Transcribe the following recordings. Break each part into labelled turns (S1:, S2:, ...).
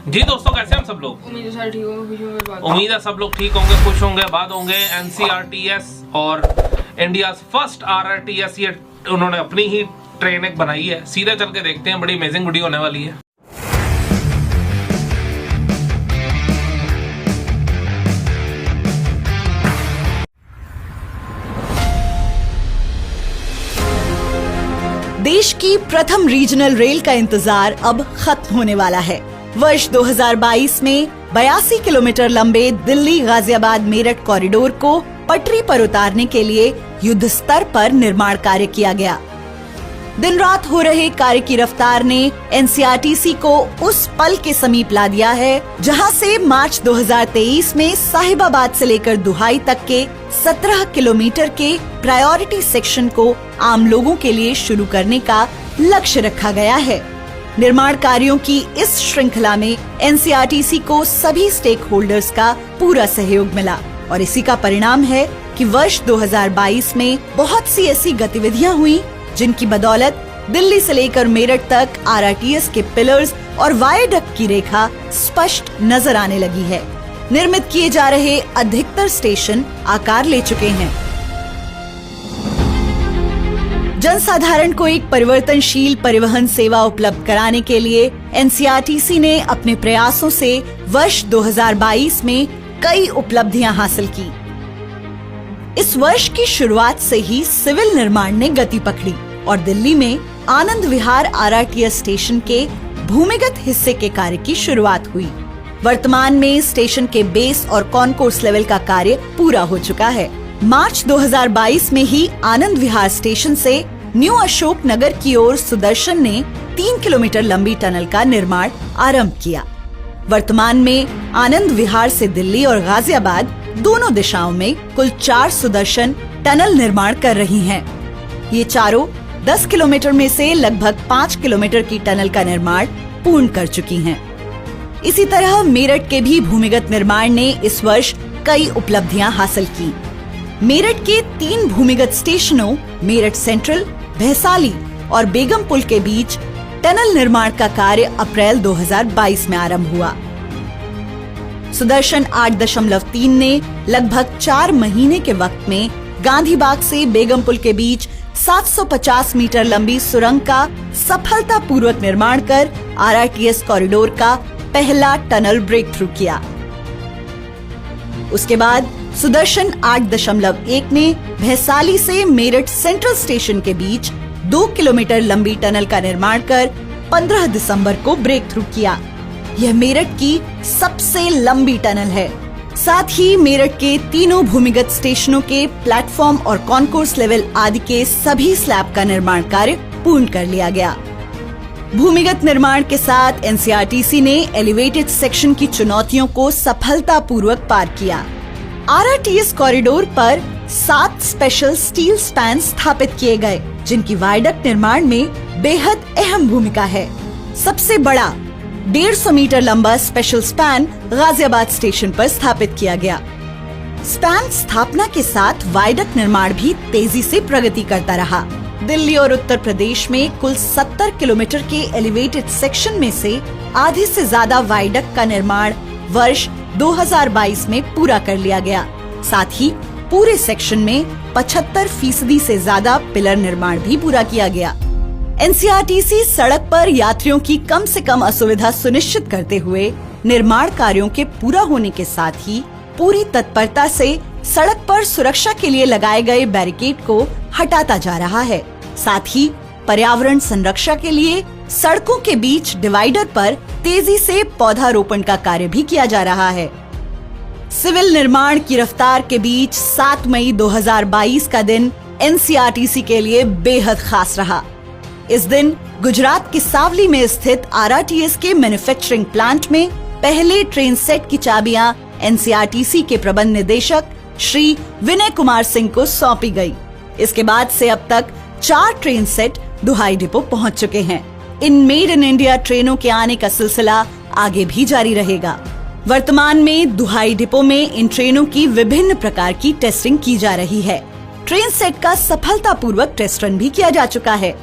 S1: जी दोस्तों, कैसे हम सब लोग?
S2: उम्मीद है सारे ठीक होंगे, खुश होंगे।
S1: उम्मीद है सब लोग ठीक होंगे, खुश होंगे, बाद होंगे। NCRTS और इंडिया फर्स्ट RRTS, ये उन्होंने अपनी ही ट्रेन एक बनाई है। सीधे चल के देखते हैं, बड़ी अमेजिंग वीडियो होने वाली है।
S3: देश की प्रथम रीजनल रेल का इंतजार अब खत्म होने वाला है। वर्ष 2022 में 82 किलोमीटर लंबे दिल्ली गाजियाबाद मेरठ कॉरिडोर को पटरी पर उतारने के लिए युद्ध स्तर पर निर्माण कार्य किया गया। दिन रात हो रहे कार्य की रफ्तार ने NCRTC को उस पल के समीप ला दिया है जहां से मार्च 2023 में साहिबाबाद से लेकर दुहाई तक के 17 किलोमीटर के प्रायोरिटी सेक्शन को आम लोगों के लिए शुरू करने का लक्ष्य रखा गया है। निर्माण कार्यों की इस श्रृंखला में NCRTC को सभी स्टेक होल्डर्स का पूरा सहयोग मिला और इसी का परिणाम है कि वर्ष 2022 में बहुत सी ऐसी गतिविधियां हुई जिनकी बदौलत दिल्ली से लेकर मेरठ तक RRTS के पिलर्स और वायडक्ट की रेखा स्पष्ट नजर आने लगी है। निर्मित किए जा रहे अधिकतर स्टेशन आकार ले चुके हैं। जनसाधारण को एक परिवर्तनशील परिवहन सेवा उपलब्ध कराने के लिए NCRTC ने अपने प्रयासों से वर्ष 2022 में कई उपलब्धियां हासिल की। इस वर्ष की शुरुआत से ही सिविल निर्माण ने गति पकड़ी और दिल्ली में आनंद विहार RRTS स्टेशन के भूमिगत हिस्से के कार्य की शुरुआत हुई। वर्तमान में स्टेशन के बेस और कॉन्कोर्स लेवल का कार्य पूरा हो चुका है। मार्च 2022 में ही आनंद विहार स्टेशन से न्यू अशोक नगर की ओर सुदर्शन ने 3 किलोमीटर लंबी टनल का निर्माण आरंभ किया। वर्तमान में आनंद विहार से दिल्ली और गाजियाबाद दोनों दिशाओं में कुल 4 सुदर्शन टनल निर्माण कर रही हैं। ये चारों 10 किलोमीटर में से लगभग 5 किलोमीटर की टनल का निर्माण पूर्ण कर चुकी हैं। इसी तरह मेरठ के भी भूमिगत निर्माण ने इस वर्ष कई उपलब्धियां हासिल की। मेरठ के 3 भूमिगत स्टेशनों मेरठ सेंट्रल, भैसाली और बेगमपुल के बीच टनल निर्माण का कार्य अप्रैल 2022 में आरंभ हुआ। सुदर्शन 8.3 ने लगभग 4 महीने के वक्त में गांधी बाग से बेगमपुल के बीच 750 मीटर लंबी सुरंग का सफलतापूर्वक निर्माण कर RRTS कॉरिडोर का पहला टनल ब्रेक थ्रू किया। उसके बाद सुदर्शन 8.1 ने भैसाली से मेरठ सेंट्रल स्टेशन के बीच 2 किलोमीटर लंबी टनल का निर्माण कर 15 दिसंबर को ब्रेक थ्रू किया। यह मेरठ की सबसे लंबी टनल है। साथ ही मेरठ के तीनों भूमिगत स्टेशनों के प्लेटफॉर्म और कॉन्कोर्स लेवल आदि के सभी स्लैब का निर्माण कार्य पूर्ण कर लिया गया। भूमिगत निर्माण के साथ NCRTC ने एलिवेटेड सेक्शन की चुनौतियों को सफलतापूर्वक पार किया। RRTS कॉरिडोर पर 7 स्पेशल स्टील स्पैन स्थापित किए गए, जिनकी वायडक्ट निर्माण में बेहद अहम भूमिका है। सबसे बड़ा 150 मीटर लंबा स्पेशल स्पैन गाजियाबाद स्टेशन पर स्थापित किया गया। स्पैन स्थापना के साथ वायडक्ट निर्माण भी तेजी से प्रगति करता रहा। दिल्ली और उत्तर प्रदेश में कुल 70 किलोमीटर के एलिवेटेड सेक्शन में से आधे से ज्यादा वायडक्ट का निर्माण वर्ष 2022 में पूरा कर लिया गया। साथ ही पूरे सेक्शन में 75% से ज्यादा पिलर निर्माण भी पूरा किया गया। NCRTC सड़क पर यात्रियों की कम से कम असुविधा सुनिश्चित करते हुए निर्माण कार्यों के पूरा होने के साथ ही पूरी तत्परता से सड़क पर सुरक्षा के लिए लगाए गए बैरिकेड को हटाता जा रहा है। साथ ही पर्यावरण संरक्षण के लिए सड़कों के बीच डिवाइडर पर तेजी से पौधारोपण का कार्य भी किया जा रहा है। सिविल निर्माण की रफ्तार के बीच 7 मई 2022 का दिन NCRTC के लिए बेहद खास रहा। इस दिन गुजरात के सावली में स्थित RRTS के मैन्युफैक्चरिंग प्लांट में पहले ट्रेन सेट की चाबियां NCRTC के प्रबंध निदेशक श्री विनय कुमार सिंह को सौंपी गई। इसके बाद से अब तक 4 ट्रेन सेट दुहाई डिपो पहुंच चुके हैं। इन मेड इन इंडिया ट्रेनों के आने का सिलसिला आगे भी जारी रहेगा। वर्तमान में दुहाई डिपो में इन ट्रेनों की विभिन्न प्रकार की टेस्टिंग की जा रही है। ट्रेन सेट का सफलतापूर्वक टेस्ट रन भी किया जा चुका है।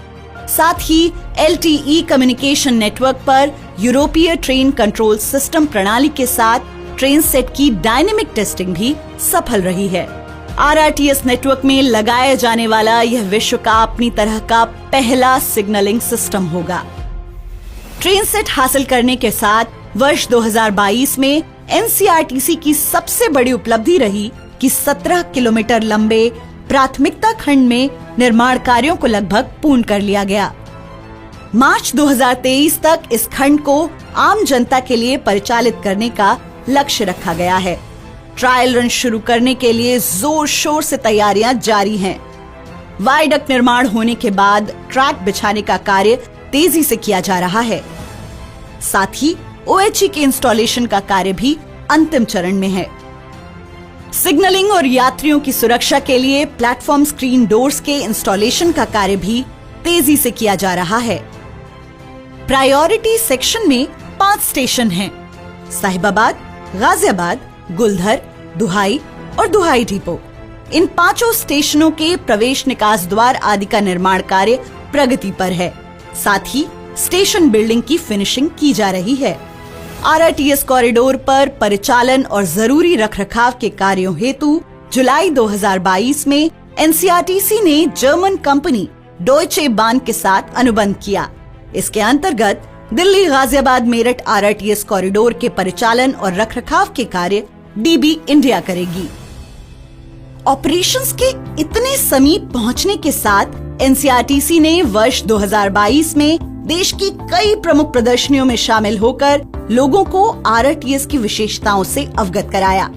S3: साथ ही LTE कम्युनिकेशन नेटवर्क पर यूरोपीय ट्रेन कंट्रोल सिस्टम प्रणाली के साथ ट्रेन सेट की डायनेमिक टेस्टिंग भी सफल रही है। आरआरटीएस नेटवर्क में लगाया जाने वाला यह विश्व का अपनी तरह का पहला सिग्नलिंग सिस्टम होगा। ट्रेन सेट हासिल करने के साथ वर्ष 2022 में एनसीआरटीसी की सबसे बड़ी उपलब्धि रही कि 17 किलोमीटर लंबे प्राथमिकता खंड में निर्माण कार्यों को लगभग पूर्ण कर लिया गया। मार्च 2023 तक इस खंड को आम जनता के लिए परिचालित करने का लक्ष्य रखा गया है। ट्रायल रन शुरू करने के लिए जोर शोर से तैयारियां जारी हैं। वायडक्ट निर्माण होने के बाद ट्रैक बिछाने का कार्य तेजी से किया जा रहा है। साथ ही ओएचई के इंस्टॉलेशन का कार्य भी अंतिम चरण में है। सिग्नलिंग और यात्रियों की सुरक्षा के लिए प्लेटफॉर्म स्क्रीन डोर्स के इंस्टॉलेशन का कार्य भी तेजी से किया जा रहा है। प्रायोरिटी सेक्शन में 5 स्टेशन हैं: साहिबाबाद, गाजियाबाद, गुलधर, दुहाई और दुहाई डिपो। इन 5 स्टेशनों के प्रवेश निकास द्वार आदि का निर्माण कार्य प्रगति पर है। साथ ही स्टेशन बिल्डिंग की फिनिशिंग की जा रही है। आरआरटीएस कॉरिडोर पर परिचालन और जरूरी रखरखाव के कार्यों हेतु जुलाई 2022 में एनसीआरटीसी ने जर्मन कंपनी डॉयचे बान के साथ अनुबंध किया। इसके अंतर्गत दिल्ली गाजियाबाद मेरठ आरआरटीएस कॉरिडोर के परिचालन और रखरखाव के कार्य डीबी इंडिया करेगी। ऑपरेशंस के इतने समीप पहुंचने के साथ एनसीआरटीसी ने वर्ष 2022 में देश की कई प्रमुख प्रदर्शनियों में शामिल होकर लोगों को आरआरटीएस की विशेषताओं से अवगत कराया।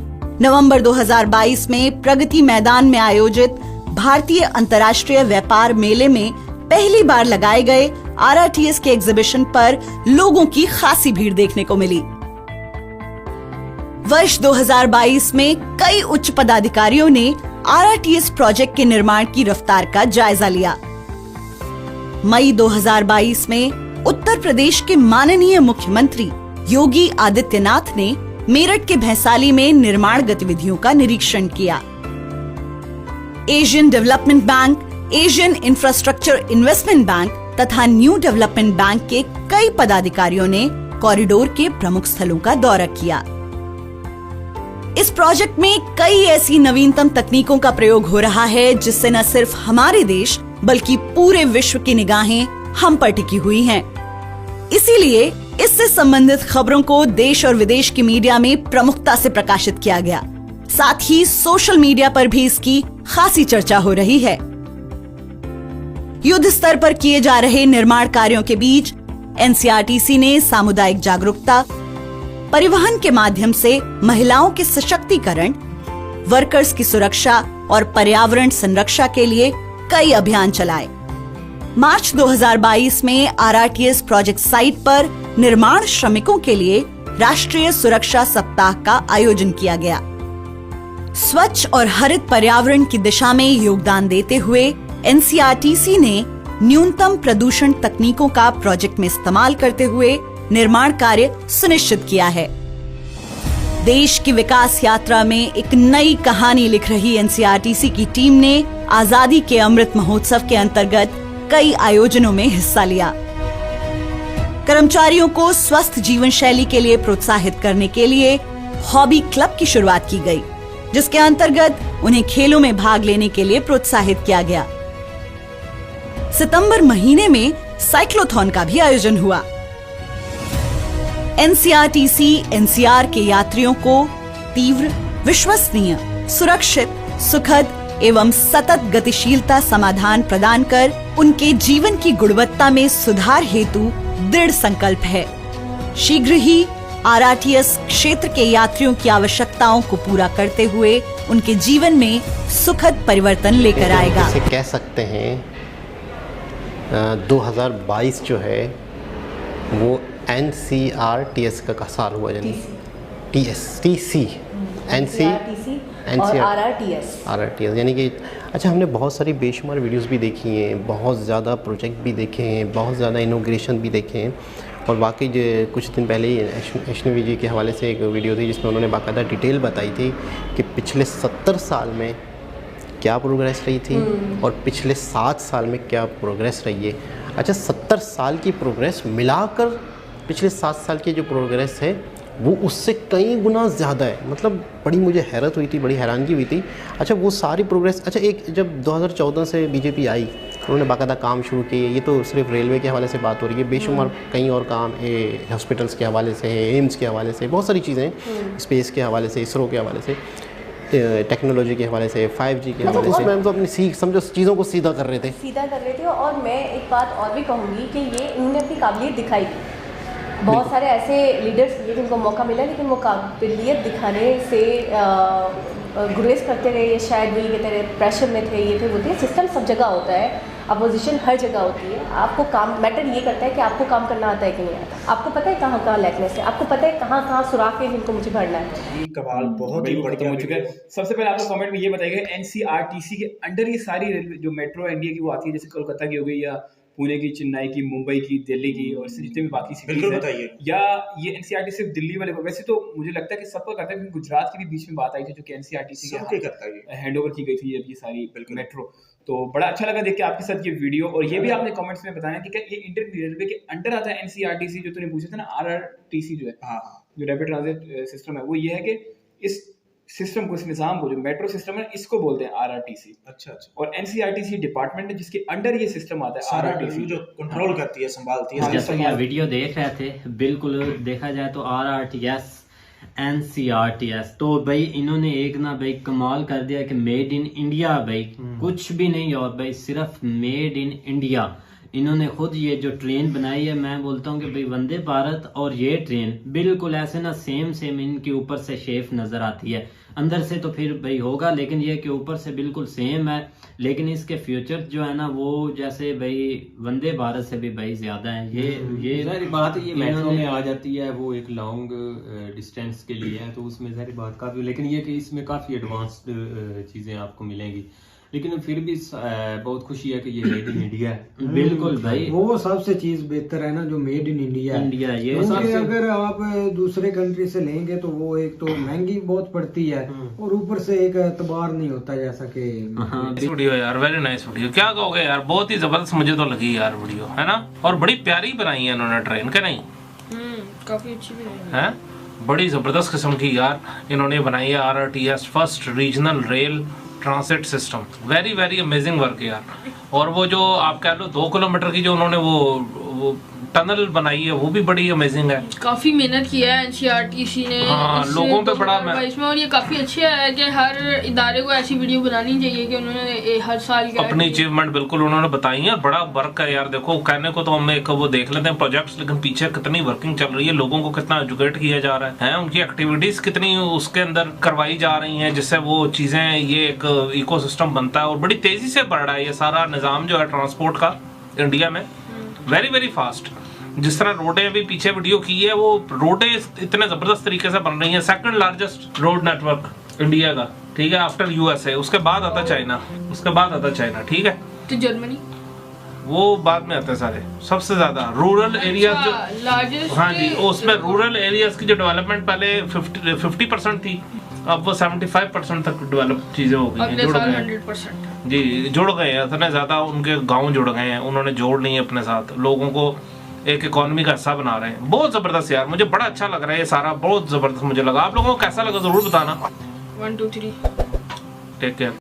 S3: नवंबर 2022 में प्रगति मैदान में आयोजित भारतीय अंतर्राष्ट्रीय व्यापार मेले में पहली बार लगाए गए आरआरटीएस के एग्जीबिशन पर लोगों की खासी भीड़ देखने को मिली। वर्ष 2022 में कई उच्च पदाधिकारियों ने आरआरटीएस प्रोजेक्ट के निर्माण की रफ्तार का जायजा लिया। मई 2022 में उत्तर प्रदेश के माननीय मुख्यमंत्री योगी आदित्यनाथ ने मेरठ के भैंसाली में निर्माण गतिविधियों का निरीक्षण किया। Asian development bank, Asian infrastructure investment bank तथा न्यू डेवलपमेंट बैंक के कई पदाधिकारियों ने कॉरिडोर के प्रमुख स्थलों का दौरा किया। इस प्रोजेक्ट में कई ऐसी नवीनतम तकनीकों का प्रयोग हो रहा है जिससे न सिर्फ हमारे देश बल्कि पूरे विश्व की निगाहें हम पर टिकी हुई हैं। इसीलिए इससे संबंधित खबरों को देश और विदेश की मीडिया में प्रमुखता से प्रकाशित किया गया। साथ ही सोशल मीडिया पर भी इसकी खासी चर्चा हो रही है। युद्ध स्तर पर किए जा रहे निर्माण कार्यों के बीच एनसीआरटीसी ने सामुदायिक जागरूकता, परिवहन के माध्यम से महिलाओं के सशक्तिकरण, वर्कर्स की सुरक्षा और पर्यावरण संरक्षा के लिए कई अभियान चलाए। मार्च 2022 में आरआरटीएस प्रोजेक्ट साइट पर निर्माण श्रमिकों के लिए राष्ट्रीय सुरक्षा सप्ताह का आयोजन किया गया। स्वच्छ और हरित पर्यावरण की दिशा में योगदान देते हुए एनसीआरटीसी ने न्यूनतम प्रदूषण तकनीकों का प्रोजेक्ट में इस्तेमाल करते हुए निर्माण कार्य सुनिश्चित किया है। देश की विकास यात्रा में एक नई कहानी लिख रही एनसीआरटीसी की टीम ने आजादी के अमृत महोत्सव के अंतर्गत कई आयोजनों में हिस्सा लिया। कर्मचारियों को स्वस्थ जीवन शैली के लिए प्रोत्साहित करने के लिए हॉबी क्लब की शुरुआत की गई, जिसके अंतर्गत उन्हें खेलों में भाग लेने के लिए प्रोत्साहित किया गया। सितंबर महीने में साइक्लोथॉन का भी आयोजन हुआ। एनसीआरटीसी एनसीआर के यात्रियों को तीव्र, विश्वसनीय, सुरक्षित, सुखद एवं सतत गतिशीलता समाधान प्रदान कर उनके जीवन की गुणवत्ता में सुधार हेतु दृढ़ संकल्प है। शीघ्र ही आरआरटीएस क्षेत्र के यात्रियों की आवश्यकताओं को पूरा करते हुए उनके जीवन में सुखद परिवर्तन लेकर आएगा।
S2: इसे कह सकते हैं 2022 जो है वो एनसीआरटीएस का साल हुआ, यानी टीसी
S3: और आरआरटीएस
S2: यानी कि अच्छा, हमने बहुत सारी बेशुमार वीडियोस भी देखी हैं, बहुत ज़्यादा प्रोजेक्ट भी देखे हैं, बहुत ज़्यादा इनोग्रेशन भी देखे हैं। और वाकई जो कुछ दिन पहले ही वैष्णवी जी के हवाले से एक वीडियो थी जिसमें उन्होंने बाकायदा डिटेल बताई थी कि पिछले 70 साल में क्या प्रोग्रेस रही थी और पिछले 7 साल में क्या प्रोग्रेस रही है। अच्छा, 70 साल की प्रोग्रेस मिलाकर पिछले 7 साल की जो प्रोग्रेस है वो उससे कई गुना ज़्यादा है। मतलब बड़ी मुझे हैरत हुई थी, बड़ी हैरानगी हुई थी। अच्छा वो सारी प्रोग्रेस, अच्छा एक जब 2014 से बीजेपी आई, उन्होंने बाकायदा काम शुरू किए। ये तो सिर्फ रेलवे के हवाले से बात हो रही है, बेशुमार कई और काम हॉस्पिटल्स के हवाले से है, एम्स के हवाले से, बहुत सारी चीज़ें, स्पेस के हवाले से, इसरो के हवाले से, टेक्नोलॉजी के हवाले से, 5G के हवाले से। मैम तो अपनी समझो चीज़ों को सीधा कर रहे थे।
S4: और मैं एक बात और भी कहूँगी कि ये इन्होंने अपनी काबिलियत दिखाई थी। बहुत सारे ऐसे लीडर्स थे जिनको मौका मिला, लेकिन वो काबिलियत दिखाने से गुरेज करते रहे, या शायद वही कहते रहे प्रेशर में थे, ये थे वो थे। सिस्टम सब जगह होता है, अपोजिशन हर जगह होती है। आपको काम मैटर ये करता है कि आपको काम करना आता है कि नहीं आता, आपको पता है कहाँ कहाँ लैकनेस है, आपको पता है कहाँ कहाँ सुराख है जिनको मुझे भरना है।
S5: कमाल बहुत ही बढ़िया हो चुका है। सबसे पहले आपको कमेंट में ये बताइएगा, एनसीआरटीसी के अंडर ये सारी रेलवे जो मेट्रो इंडिया की वो आती है, जैसे कोलकाता की हो गई, या पुणे की, चेन्नई की, मुंबई की, दिल्ली की, और जितने भी बाकी सिटीज हैं, या ये एनसीआरटी सिर्फ दिल्ली वाले को? वैसे तो मुझे लगता है कि सबको करता है, क्योंकि गुजरात की भी बीच में बात आई थी जो कि एनसीआरटीसी के हैंड ओवर की गई थी अब ये सारी मेट्रो। तो बड़ा अच्छा लगा देख के आपके साथ ये वीडियो। और ये भी आपने कमेंट्स में बताया कि क्या ये इंडियन रेलवे के अंडर आता है एनसीआरटीसी? जो तूने पूछा था ना, आरआरटीसी जो है, जो रैपिड ट्रांजिट सिस्टम है, वो ये है कि इस सिस्टम को, इस निजाम को, जो मेट्रो सिस्टम है, इसको बोलते हैं आरआरटीसी। अच्छा। और एनसीआरटीसी डिपार्टमेंट है जिसके अंडर ये सिस्टम आता है, आरआरटीसी जो कंट्रोल करती है, संभालती है।
S6: जैसा कि वीडियो देख रहे थे, बिल्कुल देखा जाए तो आरआरटीएस, एनसीआरटीएस, तो भाई इन्होंने एक ना भाई कमाल कर दिया कि मेड इन इंडिया, भाई कुछ भी नहीं, और भाई सिर्फ मेड इन इंडिया। इन्होंने खुद ये जो ट्रेन बनाई है, मैं बोलता हूँ कि भाई वंदे भारत और ये ट्रेन बिल्कुल ऐसे ना सेम इनके ऊपर से शेप नजर आती है। अंदर से तो फिर भाई होगा, लेकिन ये कि ऊपर से बिल्कुल सेम है, लेकिन इसके फ्यूचर जो है ना वो जैसे भाई वंदे भारत से भी भाई ज्यादा है। ये सारी बात ये मेट्रो में आ जाती है, वो एक लॉन्ग डिस्टेंस के लिए है, तो उसमें सारी बात काफी, लेकिन ये कि इसमें काफी एडवांस्ड चीजें आपको मिलेंगी। लेकिन फिर भी बहुत खुशी है कि ये मेड इन इंडिया है। बिल्कुल भाई,
S7: वो सबसे चीज बेहतर है ना जो मेड इन इंडिया है। ये अगर आप दूसरे कंट्री से लेंगे तो वो एक तो महंगी बहुत पड़ती है, और ऊपर से एक एतबार नहीं होता, जैसा कि
S1: वीडियो यार, वेरी नाइस वीडियो। क्या कहोगे यार, बहुत ही जबरदस्त मुझे तो लगी यार वीडियो, है ना? और बड़ी प्यारी बनाई है इन्होंने ट्रेन, के नहीं?
S4: काफी अच्छी भी
S1: है, बड़ी जबरदस्त किस्म की यार इन्होंने बनाई है। RRTS, first regional rail transit system, very very amazing work यार। और वो जो आप कह लो 2 किलोमीटर की जो उन्होंने वो टनल बनाई है, वो भी बड़ी अमेजिंग है।
S8: काफी मेहनत किया है एनसीआरटीसी ने,
S1: हाँ, लोगों पे बड़ा
S8: इसमें। और ये काफी अच्छा है कि हर इदारे को ऐसी वीडियो बनानी चाहिए कि उन्होंने हर साल
S1: अपनी अचीवमेंट बिल्कुल उन्होंने बताई है। बड़ा वर्क है यार। देखो, कहने को तो हम एक वो देख लेते हैं प्रोजेक्ट्स, लेकिन पीछे कितनी वर्किंग चल रही है, लोगों को कितना एजुकेट किया जा रहा है, उनकी एक्टिविटीज कितनी उसके अंदर करवाई जा रही है, जिससे वो चीजें, ये एक इकोसिस्टम बनता है। और बड़ी तेजी से बढ़ रहा है ये सारा निजाम जो है ट्रांसपोर्ट का इंडिया में, वेरी वेरी फास्ट। जिस तरह रोडें अभी पीछे वीडियो की है, वो रोडें इतने जबरदस्त तरीके से बन रही हैं। Second largest road network India का, ठीक है, आफ्टर यूएसए। उसके बाद आता चाइना, ठीक है,
S8: तो जर्मनी,
S1: वो बाद में आते हैं सारे। सबसे ज्यादा रूरल एरियाज जो
S8: लार्जेस्ट,
S1: हाँ जी, उसमें रूरल एरियाज की जो डेवलपमेंट पहले 50% थी, अब वो 75% तक डेवलप चीजें हो गई हैं, जुड़ गए
S8: 100%
S1: जी, जुड़ गए हैं। इतने ज्यादा उनके गांव जुड़ गए हैं, उन्होंने जोड़ लिए अपने साथ, लोगों को एक इकोनॉमी का हिस्सा बना रहे हैं। बहुत जबरदस्त यार, मुझे बड़ा अच्छा लग रहा है ये सारा, बहुत जबरदस्त मुझे लगा। आप लोगों को कैसा लगा जरूर बताना।
S8: 1 2 3
S1: टेक केयर।